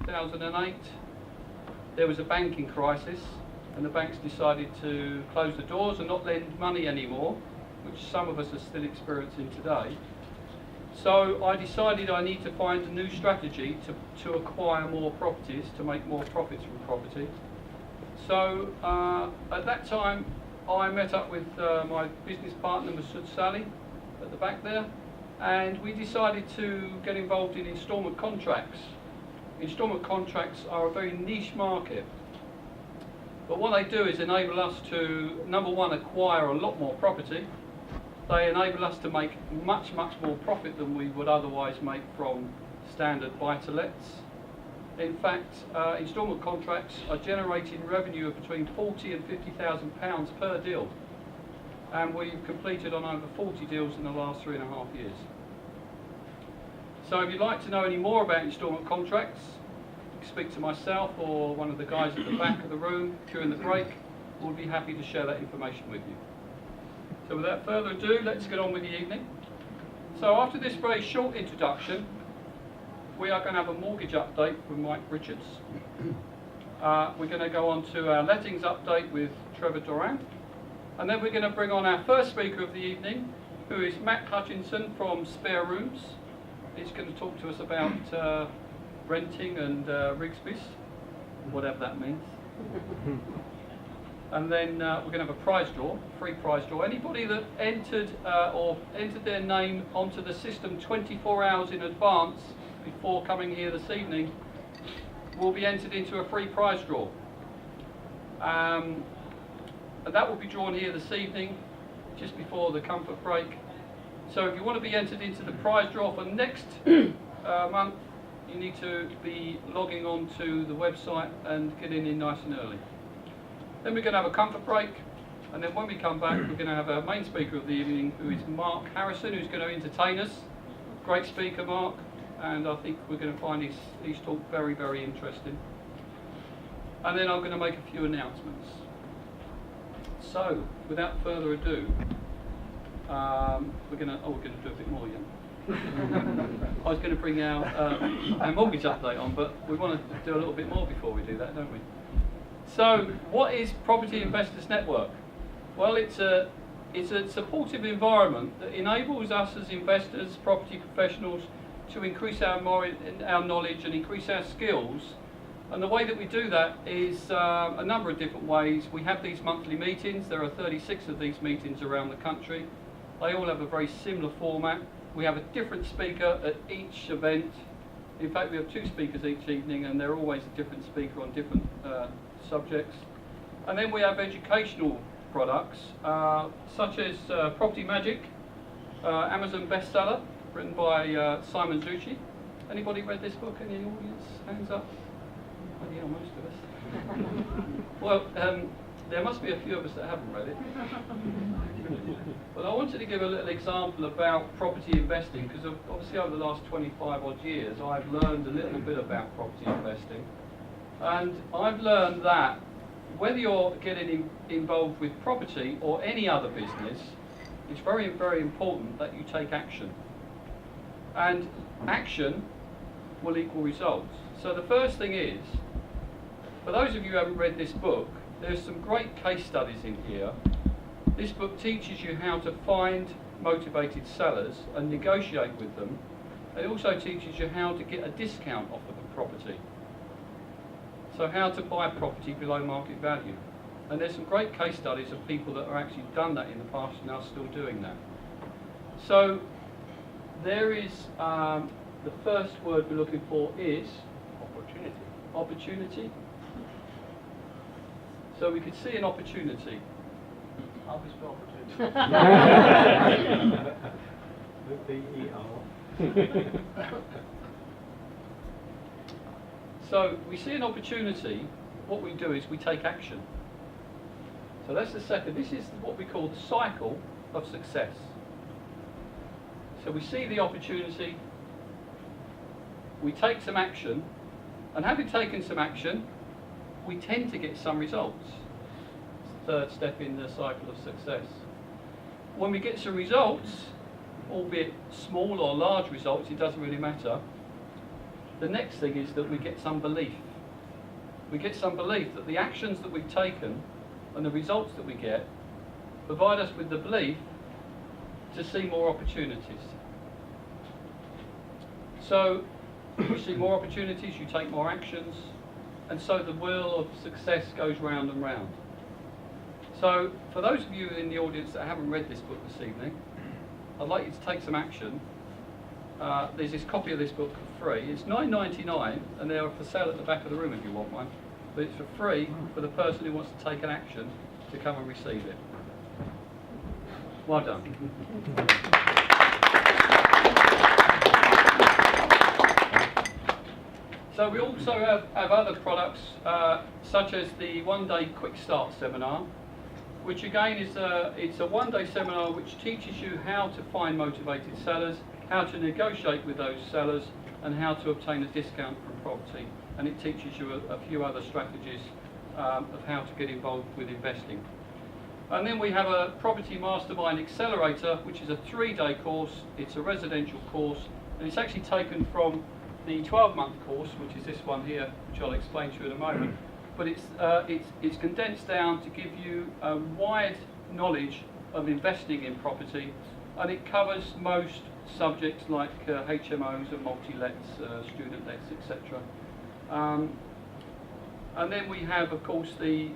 2008, there was a banking crisis, and the banks decided to close the doors and not lend money anymore, which some of us are still experiencing today. So I decided I need to find a new strategy to acquire more properties, to make more profits from property. So at that time, I met up with my business partner, Mr. Sally, at the back there, and we decided to get involved in instalment contracts. Instalment contracts are a very niche market, but what they do is enable us to, number one, acquire a lot more property. They enable us to make much more profit than we would otherwise make from standard buy-to-lets. In fact, instalment contracts are generating revenue of between £40,000 and £50,000 per deal, and we've completed on over 40 deals in the last 3.5 years. So if you'd like to know any more about instalment contracts, you can speak to myself or one of the guys at the back of the room during the break. We'll be happy to share that information with you. So without further ado, let's get on with the evening. So after this very short introduction, we are going to have a mortgage update from Mike Richards. We're going to go on to our lettings update with Trevor Darenth. And then we're going to bring on our first speaker of the evening, who is Matt Hutchinson from Spare Rooms. He's going to talk to us about renting and Rigsby's, whatever that means. And then we're going to have a prize draw, free prize draw. Anybody that entered their name onto the system 24 hours in advance before coming here this evening will be entered into a free prize draw. And that will be drawn here this evening, just before the comfort break. So if you want to be entered into the prize draw for next month, you need to be logging on to the website and getting in nice and early. Then we're going to have a comfort break, and then when we come back, we're going to have our main speaker of the evening, who is Mark Harrison, who's going to entertain us. Great speaker, Mark, and I think we're going to find his talk very interesting. And then I'm going to make a few announcements. So, without further ado, we're going to do a bit more, yeah. I was going to bring our mortgage update on, but we want to do a little bit more before we do that, don't we? So, what is Property Investors Network? Well, it's a supportive environment that enables us as investors, property professionals, to increase our knowledge and increase our skills. And the way that we do that is a number of different ways. We have these monthly meetings. There are 36 of these meetings around the country. They all have a very similar format. We have a different speaker at each event. In fact, we have 2 speakers each evening, and they're always a different speaker on different subjects. And then we have educational products, such as Property Magic, Amazon bestseller, written by Simon Zucchi. Anybody read this book? Any audience? Hands up. Oh, yeah, most of us. Well, there must be a few of us that haven't read it. But I wanted to give a little example about property investing, because obviously over the last 25 odd years I've learned a little bit about property investing. And I've learned that whether you're getting involved with property or any other business, it's very important that you take action. And action will equal results. So the first thing is, for those of you who haven't read this book, there's some great case studies in here. This book teaches you how to find motivated sellers and negotiate with them. It also teaches you how to get a discount off of a property. So how to buy property below market value. And there's some great case studies of people that have actually done that in the past and are still doing that. So there is, the first word we're looking for is opportunity. Opportunity. So we could see an opportunity. How do you spell opportunity? P-E-R. So we see an opportunity. What we do is we take action. So that's the second. This is what we call the cycle of success. So we see the opportunity, we take some action, and having taken some action, we tend to get some results. It's the third step in the cycle of success. When we get some results, albeit small or large results, it doesn't really matter, the next thing is that we get some belief. We get some belief that the actions that we've taken and the results that we get provide us with the belief to see more opportunities. So you see more opportunities, you take more actions, and so the wheel of success goes round and round. So for those of you in the audience that haven't read this book this evening, I'd like you to take some action. There's this copy of this book for free. It's $9.99 and they're for sale at the back of the room if you want one. But it's for free for the person who wants to take an action to come and receive it. Well done. So we also have other products such as the one-day quick start seminar, which again is it's a one-day seminar which teaches you how to find motivated sellers, how to negotiate with those sellers, and how to obtain a discount from property. And it teaches you a few other strategies of how to get involved with investing. And then we have a Property Mastermind Accelerator, which is a 3-day course. It's a residential course, and it's actually taken from the 12-month course, which is this one here, which I'll explain to you in a moment. But it's condensed down to give you a wide knowledge of investing in property, and it covers most subjects like HMOs and multi-lets, student lets, etc. And then we have, of course, the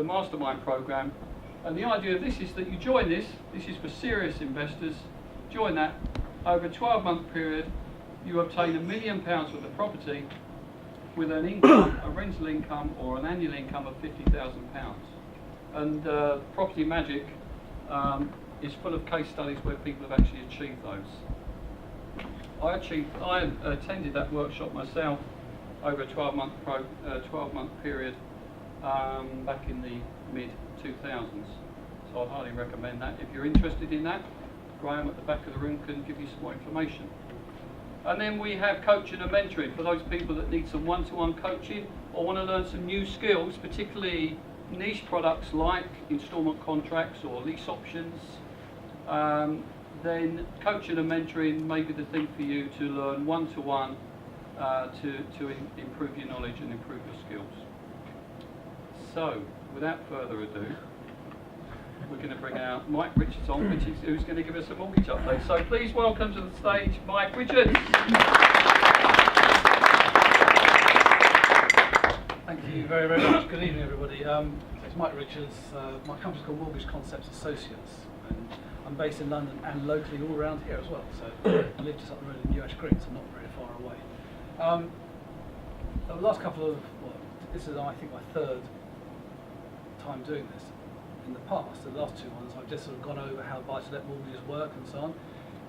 Mastermind program. And the idea of this is that you join this. This is for serious investors. Join that. Over a 12-month period, you obtain £1 million worth of property with an income, a rental income or an annual income of £50,000. And Property Magic is full of case studies where people have actually achieved those. I attended that workshop myself over a 12-month period back in the mid-2000s. So I'd highly recommend that. If you're interested in that, Graham at the back of the room can give you some more information. And then we have coaching and mentoring for those people that need some one-to-one coaching or want to learn some new skills, particularly niche products like instalment contracts or lease options. Then coaching and mentoring may be the thing for you to learn one-to-one to improve your knowledge and improve your skills. So, without further ado, we're going to bring out Mike Richards on, who's going to give us a mortgage update. So please welcome to the stage Mike Richards. Thank you very, very much. Good evening, everybody. It's Mike Richards. My company's called Mortgage Concepts Associates, and I'm based in London and locally all around here as well. So I live just up the road in New Ash Green, so not very far away. The last couple of, this is I think my third time doing this. In the past, the last two ones, I've just sort of gone over how buy-to-let mortgages work and so on.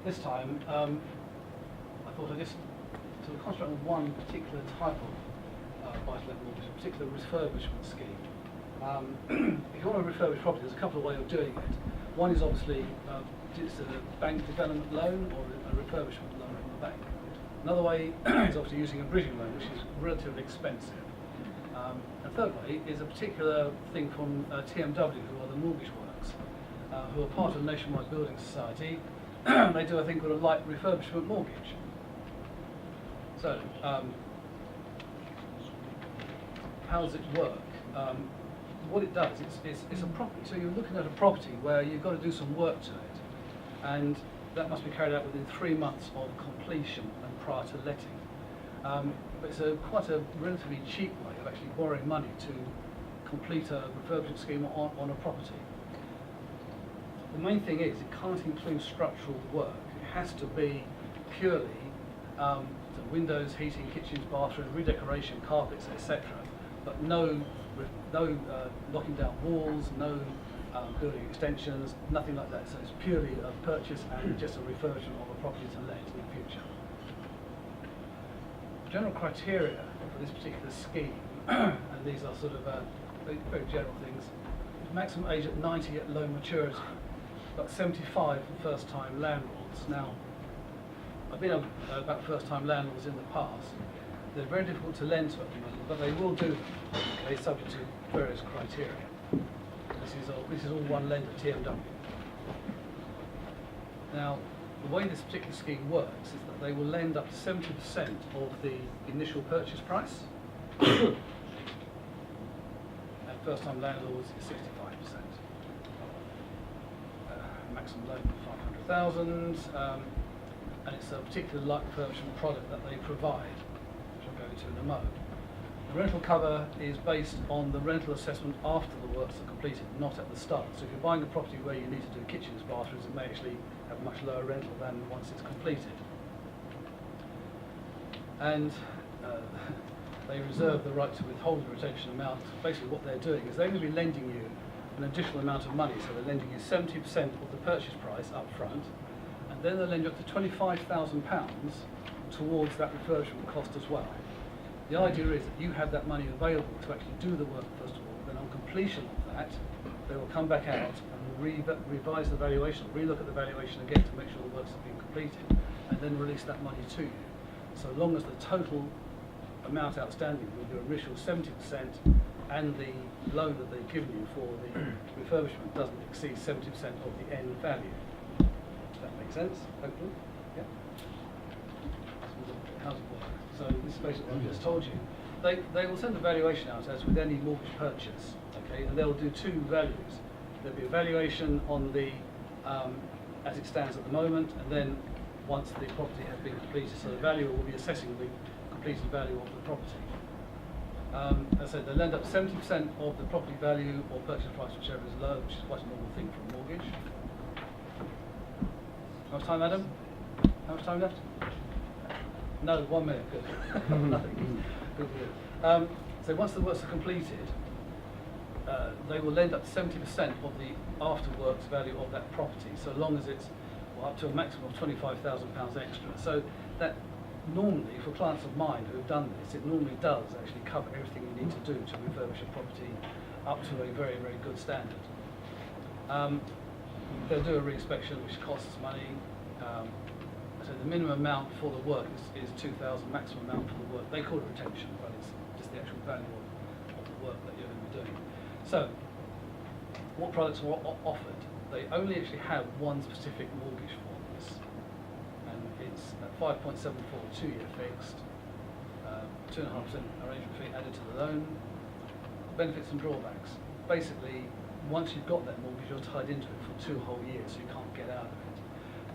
This time, I thought I'd just sort of concentrate on one particular type of buy-to-let mortgage, a particular refurbishment scheme. If you want to refurbish property, there's a couple of ways of doing it. One is obviously it's a bank development loan or a refurbishment loan from the bank. Another way is obviously using a bridging loan, which is relatively expensive. And third way is a particular thing from TMW, who are the Mortgage Works, who are part of the Nationwide Building Society. They do a thing called a light refurbishment mortgage. So, how does it work? What it does, it's a property. So you're looking at a property where you've got to do some work to it, and that must be carried out within 3 months of completion and prior to letting. But it's quite a relatively cheap way of actually borrowing money to complete a refurbishment scheme on a property. The main thing is it can't include structural work. It has to be purely the windows, heating, kitchens, bathrooms, redecoration, carpets, etc. But no knocking down walls, no building extensions, nothing like that. So it's purely a purchase and just a refurbishment of a property to let in the future. General criteria for this particular scheme, and these are sort of very general things. Maximum age at 90 at low maturity, about 75 for first-time landlords. Now, I've been about first-time landlords in the past. They're very difficult to lend to at the moment, but they will do them. Okay, subject to various criteria. This is all one lender, TMW. Now, the way this particular scheme works is that they will lend up to 70% of the initial purchase price. And first-time landlords is 65%. Maximum loan of 500,000, and it's a particular light refurbishment product that they provide, which I'll go into in a moment. The rental cover is based on the rental assessment after the works are completed, not at the start. So if you're buying a property where you need to do kitchens, bathrooms, it may actually have much lower rental than once it's completed. And they reserve the right to withhold the retention amount. Basically what they're doing is they're going to be lending you an additional amount of money. So they're lending you 70% of the purchase price up front, and then they'll lend you up to £25,000 towards that refurbishment cost as well. The idea is that you have that money available to actually do the work first of all, then on completion of that, they will come back out and revise the valuation, relook at the valuation again to make sure the works have been completed, and then release that money to you. So long as the total amount outstanding with your initial 70% and the loan that they've given you for the refurbishment doesn't exceed 70% of the end value. Does that make sense? Hopefully? Yeah. How does it work? So this is basically what I've just told you. They will send a valuation out as with any mortgage purchase, okay, and they'll do two values. There'll be a valuation on the as it stands at the moment, and then once the property has been completed, so the valuer will be assessing the completed value of the property. As I said, they lend up 70% of the property value or purchase price, whichever is low, which is quite a normal thing for a mortgage. How much time, Adam? How much time left? No, 1 minute. Good. Nothing. Good. So once the works are completed, they will lend up to 70% of the after-works value of that property, so long as it's up to a maximum of £25,000 extra. So that normally, for clients of mine who have done this, it normally does actually cover everything you need to do to refurbish a property up to a very, very good standard. They'll do a re-inspection which costs money. So the minimum amount for the work is 2,000, maximum amount for the work. They call it retention, but it's just the actual value of the work that you're going to be doing. So, what products are offered? They only actually have one specific mortgage for this. It's at 5.74 2-year fixed, 2.5% arrangement fee added to the loan, benefits and drawbacks. Basically, once you've got that mortgage, you're tied into it for 2 whole years, so you can't get out of it.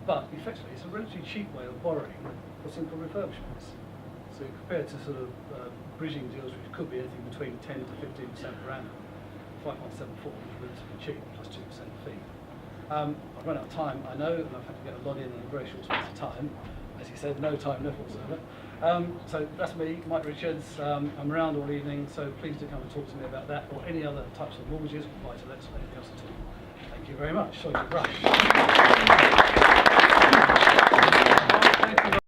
But effectively, it's a relatively cheap way of borrowing for simple refurbishments. So compared to sort of bridging deals, which could be anything between 10 to 15% per annum, 5.74 is relatively cheap, plus 2% fee. I've run out of time, I know, and I've had to get a lot in a very short space of time. As he said, no time, no full server. So that's me, Mike Richards. I'm around all evening, so please do come and talk to me about that or any other types of mortgages, buy-to-lets or anything else at all. Thank you very much. Sorry to rush.